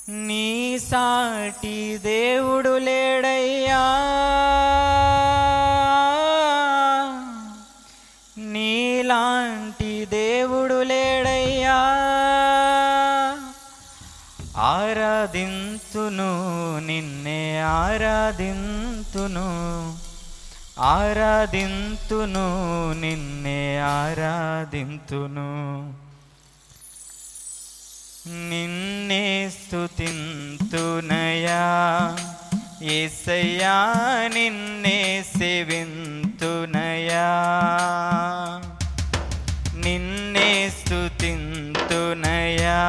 నీ సాటి దేవుడు లేడయ్యా, నీలాంటి దేవుడు లేడయ్యా. ఆరాధింతును నిన్నే ఆరాధింతును, ఆరాధింతును నిన్నే ఆరాధింతును. నిన్నే స్తుతింతునయా యేసయ్యా, నిన్నే సేవింతునయా. నిన్నే స్తుతింతునయా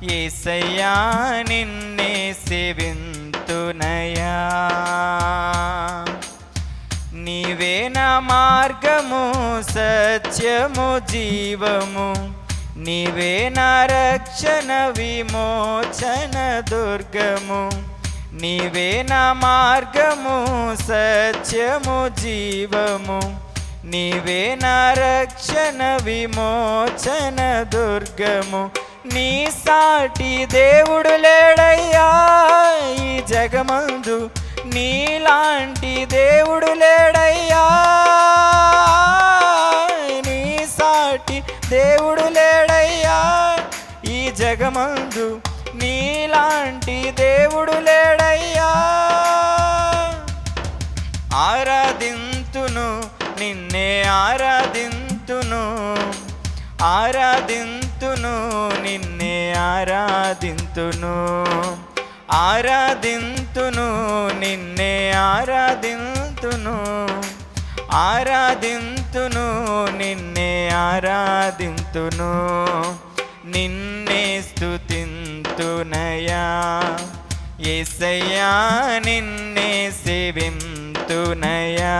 యేసయ్యా, నిన్నే సేవింతునయా. నీవే నా మార్గము సత్యము జీవము, నీవే నా రక్షణ విమోచన దుర్గము. నీవే నా మార్గము సత్యము జీవము, నీవే నా రక్షణ విమోచన దుర్గము. నీ సాటి దేవుడు లేడయ్యా ఈ జగమందు, నీలాంటి దేవుడు లేడయ్యా. నీ సాటి దేవుడు లేడయ్యా ఈ జగమందు, నీలాంటి దేవుడు లేడయ్యా. ఆరాధింతును నిన్నే ఆరాధింతును, ఆరాధింతును నిన్నే ఆరాధింతును. ఆరాధింతును నిన్నే ఆరాధింతును, ఆరాధింతును నిన్నే ఆరాధింతును. నిన్నే స్తుతింతునయా యేసయ్యా, నిన్నే సేవింతునయా.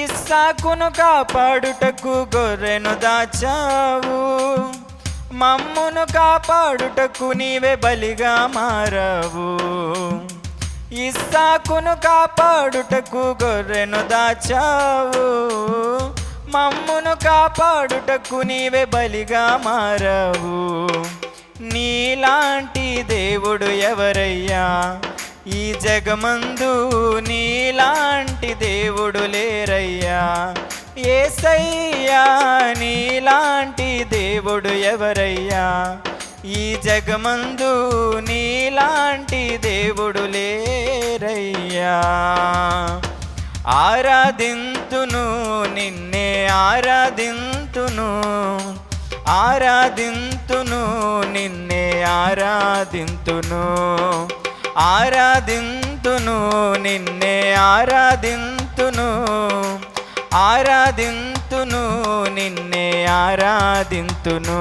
ఇస్సాకును కాపాడుటకు గొర్రెను దాచావు, మమ్మును కాపాడుటకు నీవే బలిగా మారావు. ఇస్సాకును కాపాడుటకు గొర్రెను దాచావు, మమ్మును కాపాడుటకు నీవే బలిగా మారావు. నీలాంటి దేవుడు ఎవరయ్యా ఈ జగమందు, నీలాంటి దేవుడు లేరయ్యా. యేసయ్యా నీలాంటి దేవుడు ఎవరయ్యా ఈ జగమందు, నీలాంటి దేవుడు లేరయ్యా. ఆరాధింతును నిన్నే ఆరాధింతును, ఆరాధింతును నిన్నే ఆరాధింతును. ఆరాధింతును నిన్నే ఆరాధింతును, ఆరాధింతును నిన్నే ఆరాధింతును.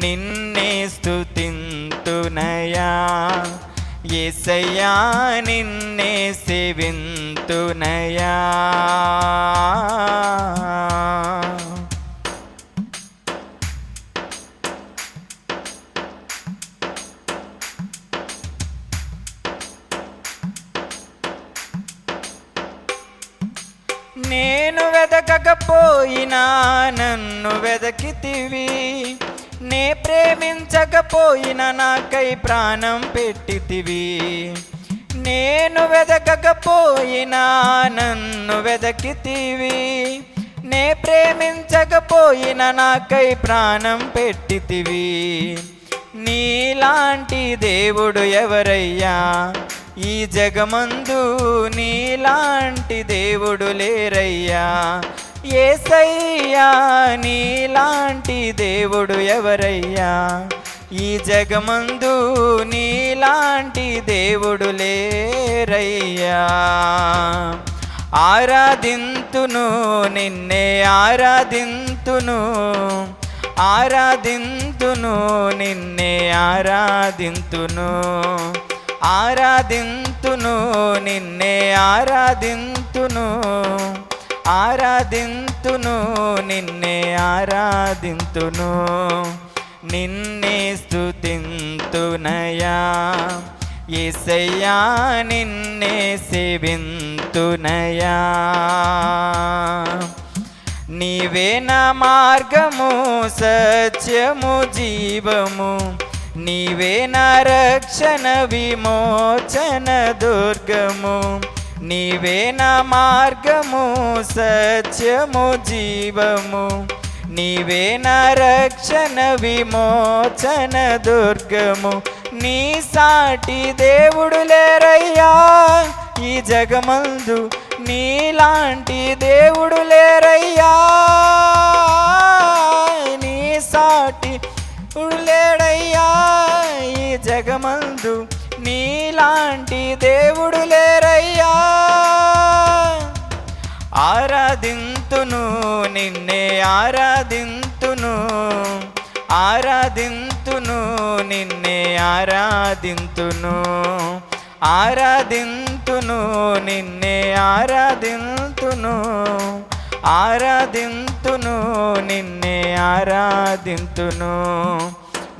నిన్నే స్తుతింతునయా యేసయ్యా, నిన్నే సేవింతునయా. నేను వెదకకపోయినా నన్ను వెదకితివి, నే ప్రేమించకపోయినా నాకై ప్రాణం పెట్టితివి. నేను వెదకకపోయినా నన్ను వెదకితివి, నే ప్రేమించకపోయినా నాకై ప్రాణం పెట్టితివి. నీలాంటి దేవుడు ఎవరయ్యా ఈ జగమందు, నీలాంటి దేవుడు లేరయ్యా. యేసయ్యా నీలాంటి దేవుడు ఎవరయ్యా ఈ జగమందు, నీలాంటి దేవుడు లేరయ్యా. ఆరాధింతును నిన్నే ఆరాధింతును, ఆరాధింతును నిన్నే ఆరాధింతును. ఆరాధింతును నిన్నే ఆరాధింతును, ఆరాధింతును నిన్నే ఆరాధింతును. నిన్నే స్తుతింతు సేవింతునయా యేసయ్యా నిన్నే సేవింతునయా నీవే నా మార్గము సత్యము జీవము నీవే నా రక్షణ విమోచన దుర్గము నీవే నా మార్గము సత్యము జీవము నీవే నా రక్షణ విమోచన దుర్గము నీ సాటి దేవుడు లేరయ్యా ఈ జగమందు నీలాంటి దేవుడు లేరయ్యా నీ సాటి లేడయ్యా ఈ జగమందు నీలాంటి దేవుడు లేరయ్యా ఆరాధింతును నిన్నే ఆరాధింతును ఆరాధింతును నిన్నే ఆరాధింతును ఆరాధింతును నిన్నే ఆరాధింతును ఆరాధింతును నిన్నే ఆరాధింతును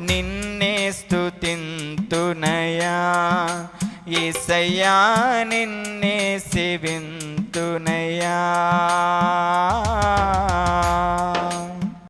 నిన్నే స్తుతింతునయా యేసయ్యా నిన్నే సేవింతునయా